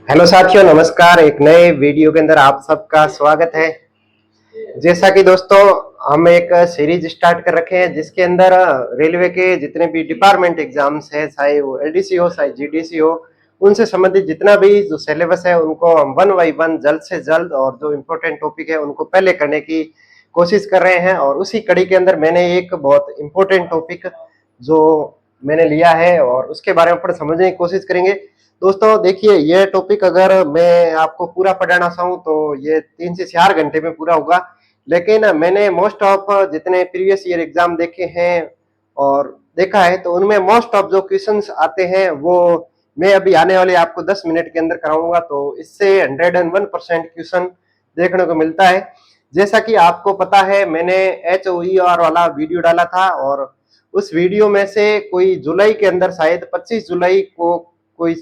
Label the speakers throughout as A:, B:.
A: Hello साथियों, नमस्कार। एक नए वीडियो के अंदर आप सबका स्वागत है। जैसा कि दोस्तों हम एक सीरीज स्टार्ट कर रखे हैं जिसके अंदर रेलवे के जितने भी डिपार्टमेंट एग्जाम्स है, चाहे वो एलडीसी हो चाहे जीडीसी हो, उनसे संबंधित जितना भी जो सिलेबस है उनको हम वन बाई वन जल्द से जल्द और जो इम्पोर्टेंट टॉपिक है उनको पहले करने की कोशिश कर रहे हैं। और उसी कड़ी के अंदर मैंने एक बहुत इम्पोर्टेंट टॉपिक जो मैंने लिया है और उसके बारे में समझने की कोशिश करेंगे। दोस्तों देखिए, ये टॉपिक अगर मैं आपको पूरा पढ़ाना चाहूँ तो ये 3 से 4 घंटे में पूरा होगा। लेकिन मैंने मोस्ट ऑफ जितने प्रीवियस ईयर एग्जाम देखे हैं और देखा है तो उनमें मोस्ट ऑफ जो क्वेश्चंस आते हैं वो मैं अभी आने वाले आपको 10 मिनट के अंदर कराऊंगा। तो इससे 101% क्वेश्चन देखने को मिलता है। जैसा कि आपको पता है, मैंने HOER वाला वीडियो डाला था और उस वीडियो में से कोई जुलाई के अंदर शायद 25 जुलाई को कोई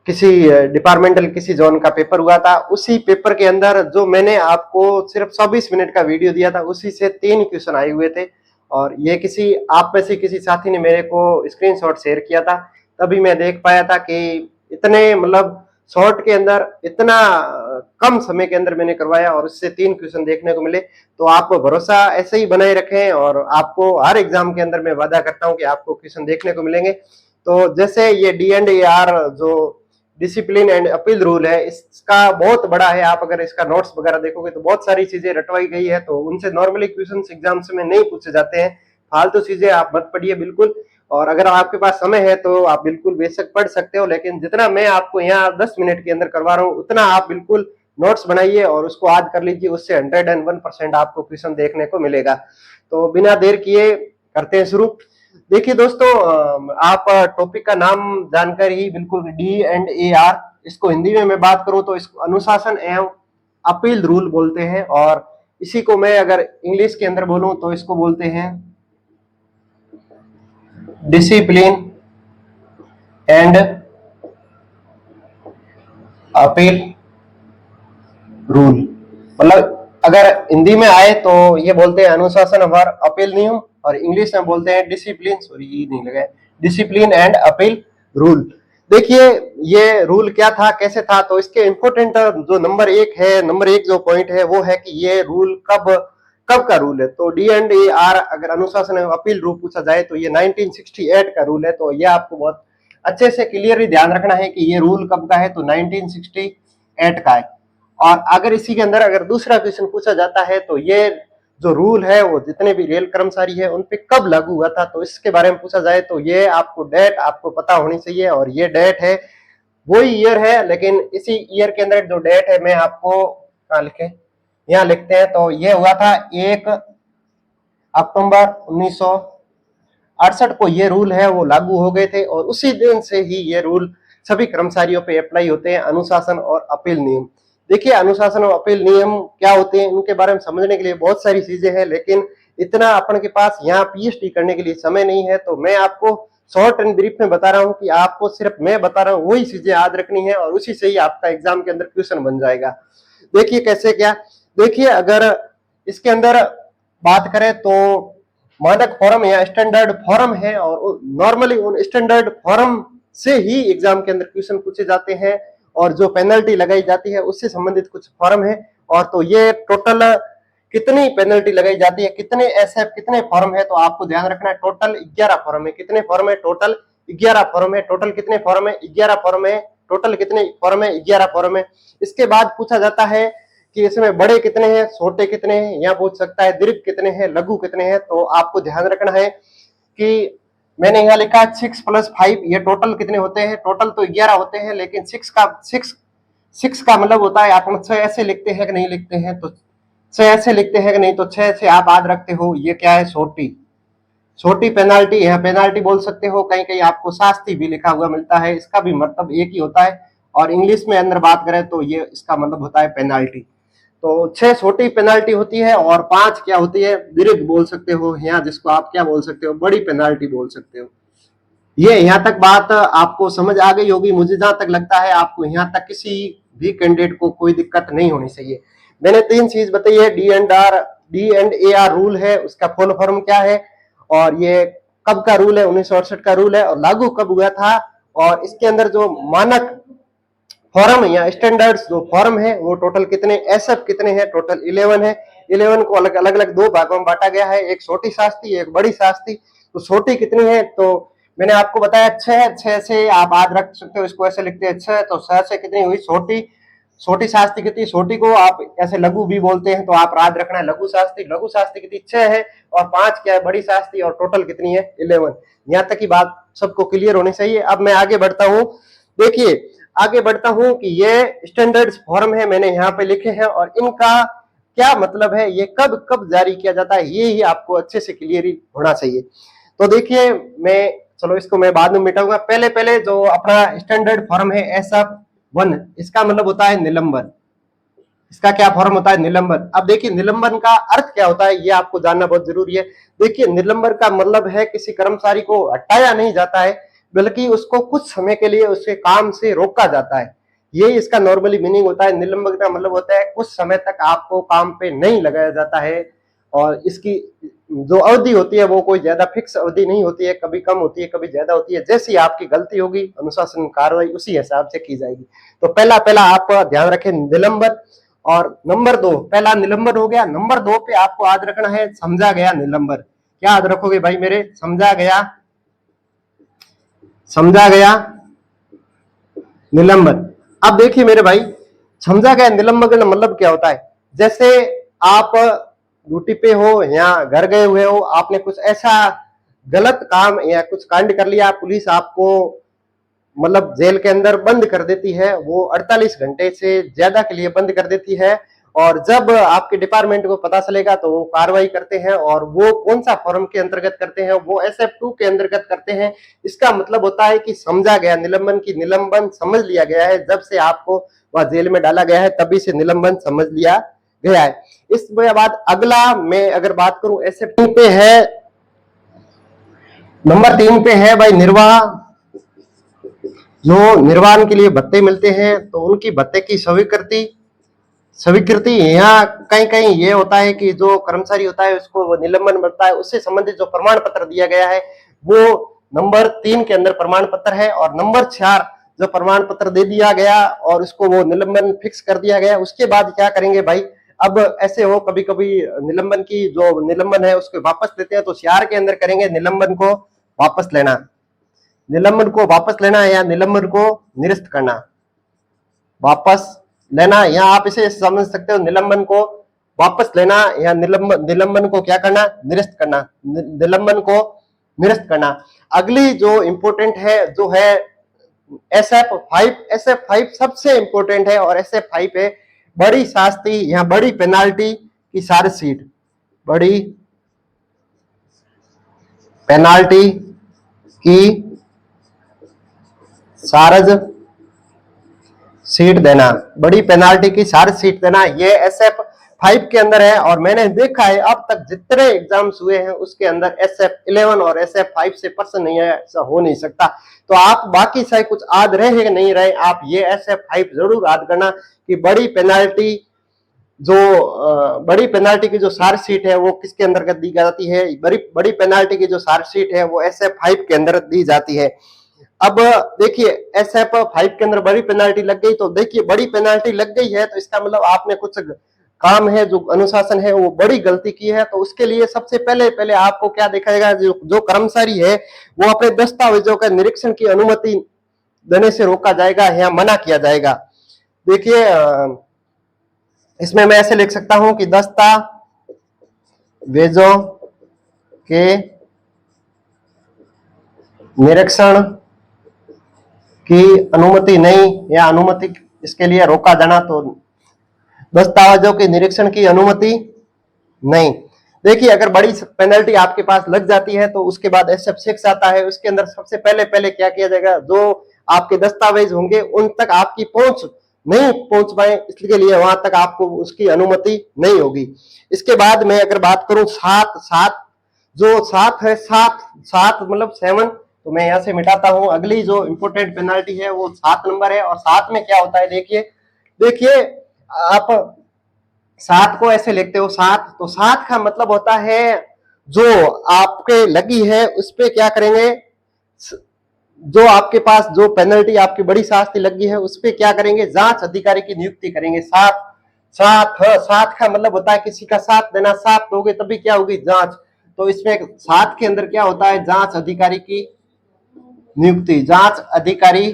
A: किसी डिपार्टमेंटल किसी जोन का पेपर हुआ था। उसी पेपर के अंदर जो मैंने आपको सिर्फ 24 मिनट का वीडियो दिया था उसी से 3 क्वेश्चन आए हुए थे। और ये किसी आप में से किसी साथी ने मेरे को स्क्रीनशॉट शेयर किया था, तभी मैं देख पाया था कि इतने मतलब शॉर्ट के अंदर इतना कम समय के अंदर मैंने करवाया और उससे 3 क्वेश्चन देखने को मिले। तो आप भरोसा ऐसे ही बनाए रखें और आपको हर एग्जाम के अंदर मैं वादा करता हूं कि आपको क्वेश्चन देखने को मिलेंगे। तो जैसे ये D&AR जो डिसिप्लिन एंड अपील रूल है, इसका बहुत बड़ा है। आप अगर इसका नोट्स वगैरह देखोगे तो बहुत सारी चीजें रटवाई गई है, तो उनसे नॉर्मली क्वेश्चन एग्जाम्स में नहीं पूछे जाते हैं। फालतू चीजें आप मत पढ़िए बिल्कुल। और अगर आपके पास समय है तो आप बिल्कुल बेशक पढ़ सकते हो, लेकिन जितना मैं आपको यहाँ 10 मिनट के अंदर करवा रहा हूँ उतना आप बिल्कुल नोट्स बनाइए और उसको याद कर लीजिए। उससे 101% आपको क्वेश्चन देखने को मिलेगा। तो बिना देर किए करते हैं शुरू। देखिए दोस्तों, आप टॉपिक का नाम जानकर ही बिल्कुल D&AR, इसको हिंदी में मैं बात करूं तो इसको अनुशासन एवं अपील रूल बोलते हैं। और इसी को मैं अगर इंग्लिश के अंदर बोलूं तो इसको बोलते हैं डिसिप्लिन एंड अपील रूल। मतलब अगर हिंदी में आए तो ये बोलते हैं अनुशासन और अपील नियम, और इंग्लिश में बोलते हैं डिसिप्लिन, सॉरी नहीं लगा, डिसिप्लिन एंड अपील रूल। देखिए ये रूल क्या था, कैसे था, तो इसके इंपोर्टेंट जो नंबर एक जो पॉइंट है वो है कि ये रूल कब कब का रूल है। तो D&AR अगर अनुशासन एवं अपील रूल पूछा जाए तो ये 1968 का रूल है। तो ये आपको बहुत अच्छे से क्लियरली ध्यान रखना है कि ये रूल कब का है, तो 1968 का है। और अगर इसी के अंदर अगर दूसरा क्वेश्चन पूछा जाता है तो ये जो रूल है वो जितने भी रेल कर्मचारी है उन पे कब लागू हुआ था, तो इसके बारे में पूछा जाए तो ये आपको डेट आपको पता होनी चाहिए। और ये डेट है, वही ईयर है, लेकिन इसी ईयर के अंदर जो डेट है मैं आपको कहाँ लिखे, यहाँ लिखते हैं। तो ये हुआ था 1 अक्टूबर 1968 को ये रूल है वो लागू हो गए थे। और उसी दिन से ही ये रूल सभी कर्मचारियों पे अप्लाई होते हैं, अनुशासन और अपील नियम। देखिए अनुशासन और अपील नियम क्या होते हैं, उनके बारे में समझने के लिए बहुत सारी चीजें हैं, लेकिन इतना अपन के पास यहाँ PhD करने के लिए समय नहीं है। तो मैं आपको शॉर्ट एंड ब्रीफ में बता रहा हूँ कि आपको सिर्फ मैं बता रहा हूँ वही चीजें याद रखनी है और उसी से ही आपका एग्जाम के अंदर क्वेश्चन बन जाएगा। देखिए कैसे क्या, देखिए अगर इसके अंदर बात करें तो मानक फॉर्म या स्टैंडर्ड फॉर्म है, और नॉर्मली उन स्टैंडर्ड फॉर्म से ही एग्जाम के अंदर क्वेश्चन पूछे जाते हैं और जो पेनल्टी लगाई जाती है उससे संबंधित कुछ फॉर्म है। और तो ये टोटल कितनी पेनल्टी लगाई जाती है, कितने SF कितने फॉर्म है, तो आपको ध्यान रखना है टोटल 11 फॉर्म है। कितने फॉर्म है, टोटल 11 फॉर्म है। टोटल कितने फॉर्म है, 11 फॉर्म है। टोटल कितने फॉर्म है, 11 फॉर्म है। इसके बाद पूछा जाता है कि इसमें बड़े कितने हैं, छोटे कितने हैं, यहाँ पूछ सकता है दीर्घ कितने हैं, लघु कितने हैं। तो आपको ध्यान रखना है कि मैंने यहाँ लिखा 6 + 5, ये टोटल कितने होते हैं, टोटल तो 11 होते हैं, लेकिन 6 का मतलब होता है, आप 6 ऐसे लिखते हैं कि नहीं लिखते हैं, तो 6 ऐसे लिखते हैं कि नहीं, तो 6 से आप याद रखते हो ये क्या है, छोटी छोटी पेनाल्टी है, पेनाल्टी बोल सकते हो। कहीं कहीं आपको शास्ति भी लिखा हुआ मिलता है, इसका भी मतलब एक ही होता है। और इंग्लिश में अंदर बात करें तो ये इसका मतलब होता है पेनाल्टी। तो 6 छोटी पेनाल्टी होती है और 5 क्या होती है, दीर्घ बोल सकते हो, यहाँ जिसको आप क्या बोल सकते हो, बड़ी पेनाल्टी बोल सकते हो। ये यहाँ तक बात आपको समझ आ गई होगी। मुझे जहां तक लगता है आपको यहाँ तक किसी भी कैंडिडेट को कोई दिक्कत नहीं होनी चाहिए। मैंने 3 चीज बताई है, D&AR रूल है, उसका फुल फॉर्म क्या है, और ये कब का रूल है, 1968 का रूल है, और लागू कब हुआ था, और इसके अंदर जो मानक फॉर्म या स्टैंडर्ड्स जो फॉर्म है वो टोटल कितने, एसएफ कितने हैं, टोटल 11 है। 11 को अलग अलग दो भागों में बांटा गया है, एक छोटी शास्त्री एक बड़ी शास्त्री। तो छोटी कितनी है, तो मैंने आपको बताया 6, 6 से आप याद रख सकते हो, इसको ऐसे लिखते हैं 6, तो 6 से कितनी हुई छोटी, छोटी शास्त्री कितनी, छोटी को आप ऐसे लघु भी बोलते हैं, तो आप याद रखना है लघु शास्त्री, लघु शास्त्री कितनी 6 है, और 5 क्या है बड़ी शास्त्री, और टोटल कितनी है 11। यहाँ तक की बात सबको क्लियर होनी चाहिए। अब मैं आगे बढ़ता हूँ, देखिए आगे बढ़ता हूँ कि ये स्टैंडर्ड्स फॉर्म है मैंने यहाँ पे लिखे हैं, और इनका क्या मतलब है, ये कब कब जारी किया जाता है, ये ही आपको अच्छे से क्लियर होना चाहिए। तो देखिए मैं, चलो इसको मैं बाद में मिटाऊंगा, पहले पहले जो अपना स्टैंडर्ड फॉर्म है SF1, इसका मतलब होता है निलंबन। इसका क्या फॉर्म होता है, निलंबन। अब देखिए निलंबन का अर्थ क्या होता है, ये आपको जानना बहुत जरूरी है। देखिए निलंबन का मतलब है किसी कर्मचारी को हटाया नहीं जाता है, बल्कि उसको कुछ समय के लिए उसके काम से रोका जाता है, ये इसका नॉर्मली मीनिंग होता है। निलंबन का मतलब होता है कुछ समय तक आपको काम पे नहीं लगाया जाता है, और इसकी जो अवधि होती है वो कोई ज्यादा फिक्स अवधि नहीं होती है, कभी कम होती है कभी ज्यादा होती है, जैसी आपकी गलती होगी अनुशासन कार्रवाई उसी हिसाब से की जाएगी। तो पहला पहला आप ध्यान रखें निलंबन। और नंबर 2, पहला निलंबन हो गया, नंबर 2 पे आपको याद रखना है समझा गया निलंबन। क्या याद रखोगे भाई मेरे, समझा गया, समझा गया निलंबन। अब देखिए मेरे भाई, समझा गया निलंबन का मतलब क्या होता है, जैसे आप ड्यूटी पे हो या घर गए हुए हो, आपने कुछ ऐसा गलत काम या कुछ कांड कर लिया, पुलिस आपको मतलब जेल के अंदर बंद कर देती है, वो 48 घंटे से ज्यादा के लिए बंद कर देती है, और जब आपके डिपार्टमेंट को पता चलेगा तो वो कार्रवाई करते हैं, और वो कौन सा फॉर्म के अंतर्गत करते हैं, वो SF2 के अंतर्गत करते हैं। इसका मतलब होता है कि समझा गया निलंबन, की निलंबन समझ लिया गया है, जब से आपको वह जेल में डाला गया है तभी से निलंबन समझ लिया गया है। इसके बाद अगला मैं अगर बात करूं SF2 पे है, नंबर 3 पे है भाई निर्वाह। जो निर्वाहन के लिए भत्ते मिलते हैं तो उनकी भत्ते की स्वीकृति, स्वीकृति यहाँ कहीं कहीं ये होता है कि जो कर्मचारी होता है उसको वो निलंबन बढ़ता है, उससे संबंधित जो प्रमाण पत्र दिया गया है वो नंबर 3 के अंदर प्रमाण पत्र है, और नंबर 4 जो प्रमाण पत्र दे दिया गया और उसको वो निलंबन फिक्स कर दिया गया, उसके बाद क्या करेंगे भाई, अब ऐसे हो कभी कभी निलंबन की जो निलंबन है उसको वापस लेते हैं, तो 4 के अंदर करेंगे निलंबन को वापस लेना, निलंबन को वापस लेना या निलंबन को निरस्त करना, वापस लेना, यहाँ आप इसे समझ सकते हो, निलंबन को वापस लेना या निलंबन को क्या करना, निरस्त करना, निलंबन को निरस्त करना। अगली जो इंपॉर्टेंट है जो है SF5। SF5 सबसे इंपॉर्टेंट है, और SF5 है बड़ी शास्ति या बड़ी पेनाल्टी की चार्जशीट, बड़ी पेनाल्टी की चार्ज सीट देना, बड़ी पेनाल्टी की चार्ज सीट देना, ये SF5 के अंदर है। और मैंने देखा है अब तक जितने एग्जाम्स हुए हैं उसके अंदर SF11 और SF5 से प्रश्न नहीं है, ऐसा हो नहीं सकता। तो आप बाकी चाहे कुछ याद रहे नहीं रहे, आप ये SF5 जरूर याद करना कि बड़ी पेनाल्टी, जो बड़ी पेनाल्टी की जो चार्ज शीट है वो किसके अंतर्गत दी जाती है, बड़ी पेनाल्टी की जो चार्ज शीट है वो SF5 के अंदर दी जाती है। अब देखिए SF5 के अंदर बड़ी पेनाल्टी लग गई, तो देखिए बड़ी पेनाल्टी लग गई है तो इसका मतलब आपने कुछ काम है जो अनुशासन है वो बड़ी गलती की है, तो उसके लिए सबसे पहले आपको क्या देखा जाएगा, जो कर्मचारी है वो अपने दस्तावेजों का निरीक्षण की अनुमति देने से रोका जाएगा या मना किया जाएगा। देखिए इसमें मैं ऐसे लिख सकता हूं कि दस्तावेजों के निरीक्षण की अनुमति नहीं या अनुमति इसके लिए रोका जाना, तो दस्तावेजों के निरीक्षण की अनुमति नहीं। देखिए अगर बड़ी पेनल्टी आपके पास लग जाती है तो उसके बाद SF6 आता है, उसके अंदर सबसे पहले क्या किया जाएगा, जो आपके दस्तावेज होंगे उन तक आपकी पहुंच नहीं पहुंच पाए, इसके लिए वहां तक आपको उसकी अनुमति नहीं होगी। इसके बाद मैं अगर बात करूं 7 जो 7 है, 7 मतलब 7, तो मैं यहां से मिटाता हूं। अगली जो इंपोर्टेंट पेनाल्टी है वो 7 नंबर है, और 7 में क्या होता है, देखिए आप 7 को ऐसे लिखते हो 7, तो 7 का मतलब होता है जो आपके लगी है उस पे क्या करेंगे, जो आपके पास जो पेनल्टी आपकी बड़ी शास्ति लगी है उस पे क्या करेंगे, जांच अधिकारी की नियुक्ति करेंगे। साथ साथ साथ का मतलब होता है किसी का साथ देना, साथ दोगे तभी क्या होगी, जांच। तो इसमें साथ के अंदर क्या होता है, जांच अधिकारी की नियुक्ति। जांच अधिकारी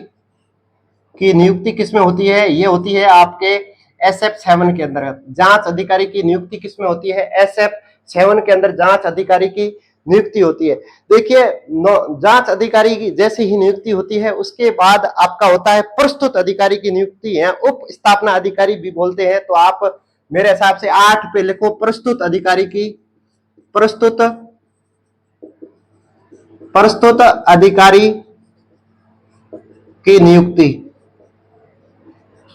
A: की नियुक्ति किसमें होती है, ये होती है आपके SF 7 के अंदर। जांच अधिकारी की नियुक्ति किसमें होती है, SF 7 के अंदर जांच अधिकारी की नियुक्ति होती है। देखिए जांच अधिकारी की जैसे ही नियुक्ति होती है उसके बाद आपका होता है प्रस्तुत अधिकारी की नियुक्ति है, उप स्थापना अधिकारी भी बोलते हैं। तो आप मेरे हिसाब से 8 पे लिखो, प्रस्तुत अधिकारी की, प्रस्तुत अधिकारी की नियुक्ति।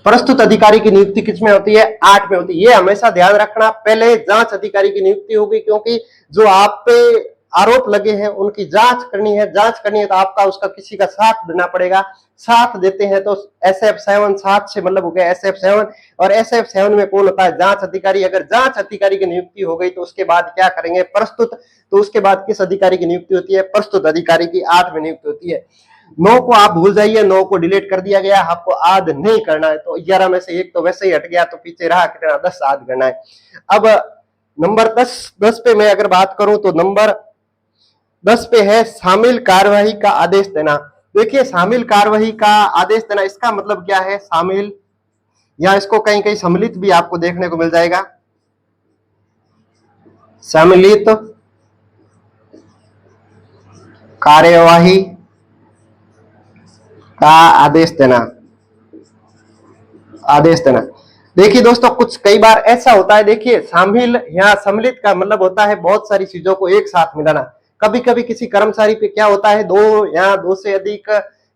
A: प्रस्तुत अधिकारी की नियुक्ति किसमें होती है, 8 में होती है। ये हमेशा ध्यान रखना, पहले जांच अधिकारी की नियुक्ति होगी, क्योंकि जो आप पे आरोप लगे हैं उनकी जांच करनी है। जांच करनी है तो आपका उसका किसी का साथ देना पड़ेगा। साथ देते हैं तो SF 7, साथ से मतलब हो गया SF 7। और SF 7 में कौन होता है, जांच अधिकारी। अगर जांच अधिकारी की नियुक्ति हो गई तो उसके बाद क्या करेंगे, प्रस्तुत। तो उसके बाद किस अधिकारी की नियुक्ति होती है, प्रस्तुत अधिकारी की 8 में नियुक्ति होती है। 9 को आप भूल जाइए, 9 को डिलीट कर दिया गया, आपको आध नहीं करना है। तो 11 में से एक तो वैसे ही हट गया, तो पीछे रहा कितना, 10 आध करना है। अब नंबर 10 पे मैं अगर बात करूं तो नंबर 10 पे है शामिल कार्यवाही का आदेश देना। देखिए शामिल कार्यवाही का आदेश देना, इसका मतलब क्या है, शामिल, या इसको कहीं कहीं सम्मिलित भी आपको देखने को मिल जाएगा, सम्मिलित कार्यवाही का आदेश देना, आदेश देना। देखिए दोस्तों कुछ कई बार ऐसा होता है, देखिए शामिल या सम्मिलित का मतलब होता है बहुत सारी चीजों को एक साथ मिलाना। कभी कभी किसी कर्मचारी पे क्या होता है, 2 या 2 से अधिक,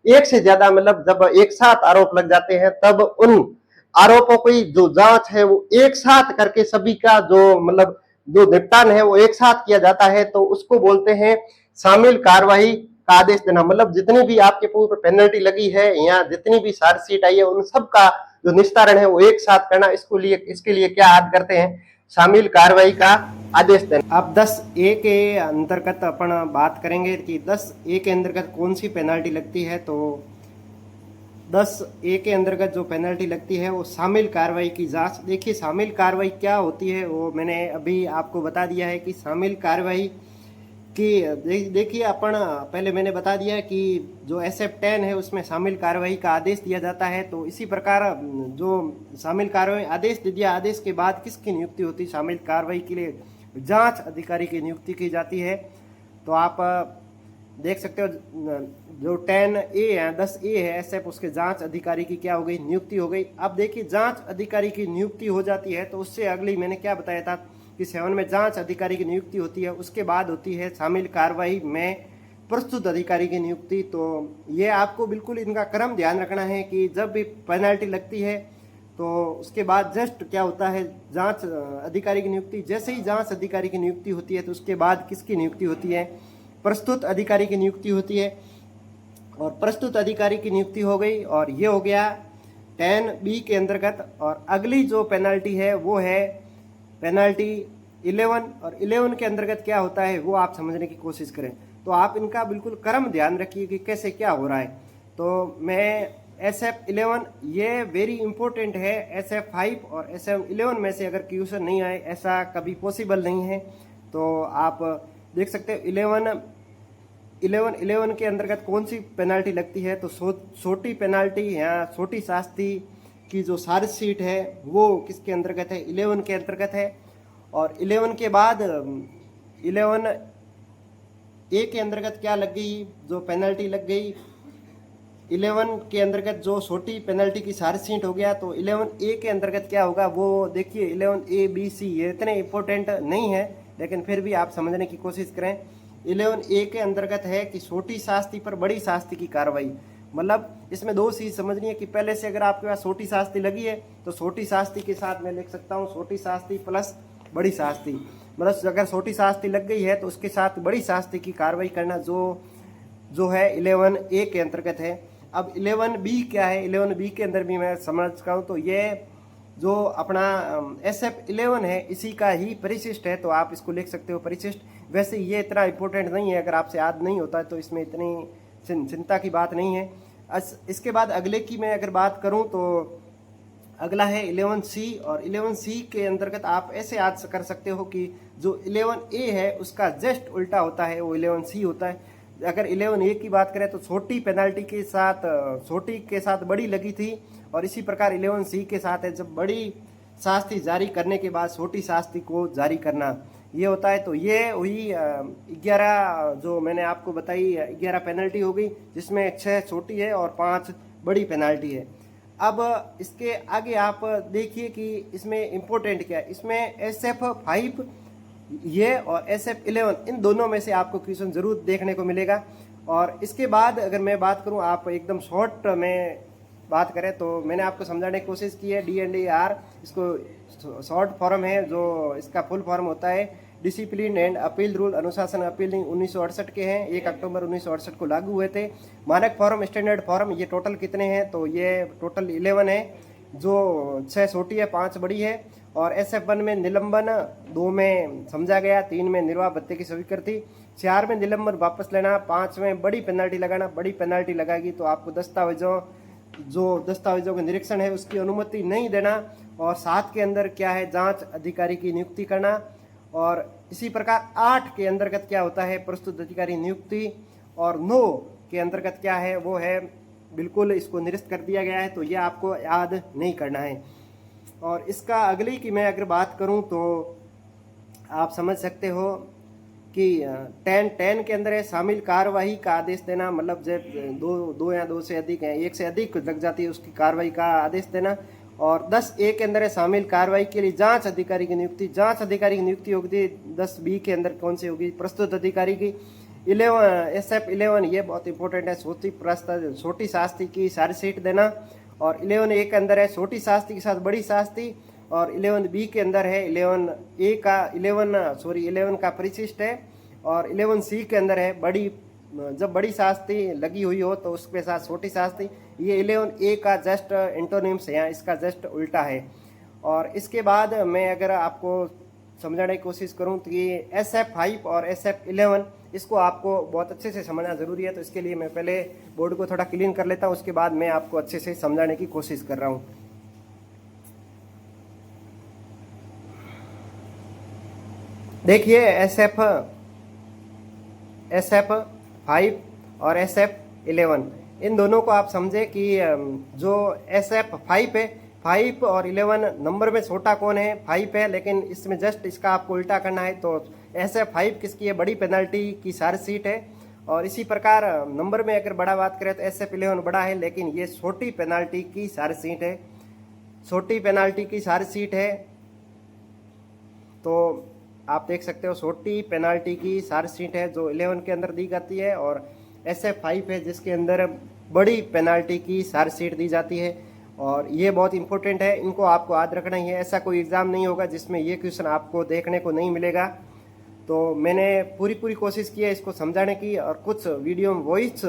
A: एक से ज्यादा, मतलब जब एक साथ आरोप लग जाते हैं तब उन आरोपों की जो जांच है वो एक साथ करके सभी का जो मतलब जो निपटान है वो एक साथ किया जाता है, तो उसको बोलते हैं शामिल कार्यवाही का आदेश देना। मतलब जितनी भी आपके ऊपर पेनल्टी लगी है या जितनी भी चार्जशीट आई है उन सब का जो निस्तारण है वो एक साथ करना। इसके लिए क्या याद करते हैं, शामिल कार्रवाई का आदेश देना। अब 10A के अंतर्गत अपन बात करेंगे कि 10A के अंतर्गत कौन सी पेनल्टी लगती है। तो 10A के अंतर्गत जो पेनल्टी लगती है वो शामिल कार्रवाई की जांच। देखिए शामिल कार्रवाई क्या होती है वो मैंने अभी आपको बता दिया है कि शामिल कार्रवाई कि देखिए अपन पहले मैंने बता दिया कि जो SF 10 है उसमें शामिल कार्रवाई का आदेश दिया जाता है। तो इसी प्रकार जो शामिल कार्रवाई आदेश दे दिया, आदेश के बाद किसकी नियुक्ति होती है, शामिल कार्रवाई के लिए जांच अधिकारी की नियुक्ति की जाती है। तो आप देख सकते हो जो 10A है, 10A है SF, उसके जांच अधिकारी की क्या हो गई, नियुक्ति हो गई। अब देखिए जांच अधिकारी की नियुक्ति हो जाती है तो उससे अगली मैंने क्या बताया था कि 7 में जांच अधिकारी की नियुक्ति होती है, उसके बाद होती है शामिल कार्रवाई में प्रस्तुत अधिकारी की नियुक्ति। तो ये आपको बिल्कुल इनका क्रम ध्यान रखना है कि जब भी पेनल्टी लगती है तो उसके बाद जस्ट क्या होता है, जांच अधिकारी की नियुक्ति। जैसे ही जांच अधिकारी की नियुक्ति होती है तो उसके बाद किसकी नियुक्ति होती है, प्रस्तुत अधिकारी की नियुक्ति होती है। और प्रस्तुत अधिकारी की नियुक्ति हो गई और ये हो गया 10B के अंतर्गत। और अगली जो पेनल्टी है वो है पेनल्टी 11। और 11 के अंतर्गत क्या होता है वो आप समझने की कोशिश करें। तो आप इनका बिल्कुल क्रम ध्यान रखिए कि कैसे क्या हो रहा है। तो मैं SF 11 ये वेरी इंपॉर्टेंट है। SF 5 और SF 11 में से अगर क्वेश्चन नहीं आए, ऐसा कभी पॉसिबल नहीं है। तो आप देख सकते हो 11 के अंतर्गत कौन सी पेनल्टी लगती है। तो छोटी पेनल्टी या छोटी शास्ति की जो चार्जशीट है वो किसके अंतर्गत है, 11 के अंतर्गत है। और 11 के बाद 11A के अंतर्गत क्या लग गई, जो पेनल्टी लग गई 11 के अंतर्गत जो छोटी पेनल्टी की चार्जशीट हो गया। तो 11A के अंतर्गत क्या होगा वो देखिए, 11A B C ये इतने इंपॉर्टेंट नहीं है लेकिन फिर भी आप समझने की कोशिश करें। 11A के अंतर्गत है कि छोटी शास्ति पर बड़ी शास्ति की कार्रवाई। मतलब इसमें 2 चीज समझनी है कि पहले से अगर आपके पास छोटी शास्ति लगी है तो छोटी शास्ति के साथ मैं लिख सकता हूँ छोटी शास्ति प्लस बड़ी शास्ति। मतलब अगर छोटी शास्ति लग गई है तो उसके साथ बड़ी शास्ति की कार्रवाई करना जो है 11A के अंतर्गत है। अब 11B क्या है, 11B के अंदर भी मैं समझ चुका हूँ। तो ये जो अपना SF 11 है इसी का ही परिशिष्ट है, तो आप इसको लिख सकते हो परिशिष्ट। वैसे ये इतना इंपॉर्टेंट नहीं है, अगर आपसे याद नहीं होता है तो इसमें इतनी चिंता की बात नहीं है। इसके बाद अगले की मैं अगर बात करूं तो अगला है 11C, और 11C के अंतर्गत आप ऐसे याद कर सकते हो कि जो 11A है उसका जस्ट उल्टा होता है, वो 11C होता है। अगर 11A की बात करें तो छोटी पेनाल्टी के साथ छोटी के साथ बड़ी लगी थी, और इसी प्रकार 11C के साथ है जब बड़ी शास्ति जारी करने के बाद छोटी शास्ति को जारी करना, ये होता है। तो ये हुई 11 जो मैंने आपको बताई 11 पेनल्टी हो गई, जिसमें 6 छोटी है और 5 बड़ी पेनल्टी है। अब इसके आगे आप देखिए कि इसमें इम्पोर्टेंट क्या है। इसमें SF5 ये और SF11 इन दोनों में से आपको क्वेश्चन जरूर देखने को मिलेगा। और इसके बाद अगर मैं बात करूं, आप एकदम शॉर्ट में बात करें तो मैंने आपको समझाने की कोशिश की है। D&AR इसको शॉर्ट फॉर्म है, जो इसका फुल फॉर्म होता है डिसिप्लिन एंड अपील रूल, अनुशासन अपील 1968 के हैं, 1 अक्टूबर 1968 को लागू हुए थे। मानक फॉर्म, स्टैंडर्ड फॉर्म, ये टोटल कितने हैं तो ये टोटल 11 है, जो 6 छोटी है 5 बड़ी है। और SF1 में निलंबन, 2 में समझा गया, 3 में निर्वाह भत्ते की स्वीकृति, 4 में निलंबन वापस लेना, 5 में बड़ी पेनल्टी लगाना। बड़ी पेनल्टी लगाएगी तो आपको दस्तावेजों के निरीक्षण है उसकी अनुमति नहीं देना। और 7 के अंदर क्या है, जांच अधिकारी की नियुक्ति करना। और इसी प्रकार 8 के अंतर्गत क्या होता है, प्रस्तुत अधिकारी नियुक्ति। और 9 के अंतर्गत क्या है, वो है बिल्कुल इसको निरस्त कर दिया गया है, तो ये आपको याद नहीं करना है। और इसका अगली की मैं अगर बात करूं तो आप समझ सकते हो कि 10 के अंदर है शामिल कार्यवाही का आदेश देना, मतलब जब दो या 2 से अधिक है, 1 से अधिक लग जाती है उसकी कार्रवाई का आदेश देना। और 10A के अंदर है शामिल कार्रवाई के लिए जांच अधिकारी की नियुक्ति। जांच अधिकारी की नियुक्ति होगी 10B के अंदर कौन सी होगी, प्रस्तुत अधिकारी की। 11 ये बहुत इंपॉर्टेंट है, छोटी शास्ति की चार्जशीट देना। और 11A के अंदर है छोटी शास्ति के साथ बड़ी शास्ति। और 11B के अंदर है 11 का परिशिष्ट है। और 11C के अंदर है जब बड़ी शास्ति लगी हुई हो तो उसके साथ छोटी शास्ति। ये 11A का जस्ट एंटोनिम्स है, इसका जस्ट उल्टा है। और इसके बाद मैं अगर आपको समझाने की कोशिश करूं तो ये SF5 और SF11 इसको आपको बहुत अच्छे से समझना ज़रूरी है। तो इसके लिए मैं पहले बोर्ड को थोड़ा क्लीन कर लेता हूं, उसके बाद मैं आपको अच्छे से समझाने की कोशिश कर रहा हूं। देखिए SF5 और SF11 इन दोनों को आप समझे कि जो SF5 है, 5 और 11 नंबर में छोटा कौन है, 5 है, लेकिन इसमें जस्ट इसका आपको उल्टा करना है। तो SF5 किसकी है, बड़ी पेनल्टी की चार्जशीट है। और इसी प्रकार नंबर में अगर बड़ा बात करें तो SF11 बड़ा है, लेकिन ये छोटी पेनल्टी की चार्जशीट है, छोटी पेनल्टी की चार्जशीट है। तो आप देख सकते हो छोटी पेनल्टी की चार्जशीट है जो 11 के अंदर दी जाती है, और SF5 है जिसके अंदर बड़ी पेनल्टी की चार्जशीट दी जाती है। और ये बहुत इंपॉर्टेंट है, इनको आपको याद रखना ही है। ऐसा कोई एग्ज़ाम नहीं होगा जिसमें ये क्वेश्चन आपको देखने को नहीं मिलेगा। तो मैंने पूरी कोशिश की है इसको समझाने की, और कुछ वीडियो में वॉइस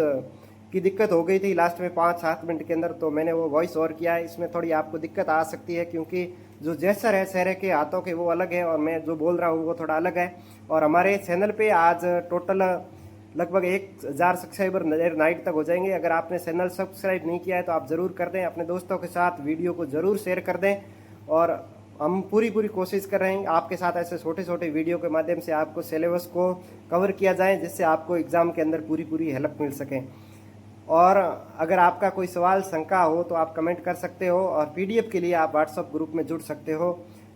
A: की दिक्कत हो गई थी लास्ट में 5-7 मिनट के अंदर, तो मैंने वो वॉइस ओवर किया है। इसमें थोड़ी आपको दिक्कत आ सकती है क्योंकि जो जेस्चर है चेहरे के हाथों के वो अलग है, और मैं जो बोल रहा हूँ वो थोड़ा अलग है। और हमारे चैनल पे आज टोटल लगभग 1000 सब्सक्राइबर नाइट तक हो जाएंगे। अगर आपने चैनल सब्सक्राइब नहीं किया है तो आप ज़रूर कर दें, अपने दोस्तों के साथ वीडियो को ज़रूर शेयर कर दें। और हम पूरी कोशिश कर रहे हैं आपके साथ ऐसे छोटे वीडियो के माध्यम से आपको सिलेबस को कवर किया जाए, जिससे आपको एग्ज़ाम के अंदर पूरी हेल्प मिल सके। और अगर आपका कोई सवाल शंका हो तो आप कमेंट कर सकते हो, और PDF के लिए आप व्हाट्सएप ग्रुप में जुड़ सकते हो।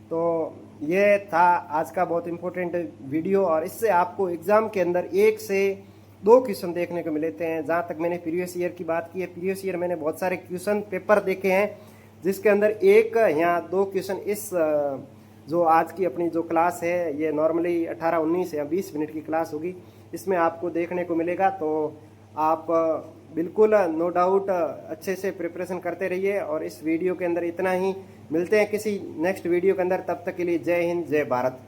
A: तो ये था आज का बहुत इंपॉर्टेंट वीडियो, और इससे आपको एग्ज़ाम के अंदर 1 से 2 क्वेश्चन देखने को मिलते हैं। जहाँ तक मैंने प्रीवियस ईयर की बात की है, प्रीवियस ईयर मैंने बहुत सारे क्वेश्चन पेपर देखे हैं जिसके अंदर 1 या 2 क्वेश्चन इस जो आज की अपनी जो क्लास है, ये नॉर्मली 18, 19 या 20 मिनट की क्लास होगी, इसमें आपको देखने को मिलेगा। तो आप बिल्कुल नो डाउट अच्छे से प्रिपरेशन करते रहिए। और इस वीडियो के अंदर इतना ही, मिलते हैं किसी नेक्स्ट वीडियो के अंदर, तब तक के लिए जय हिंद जय भारत।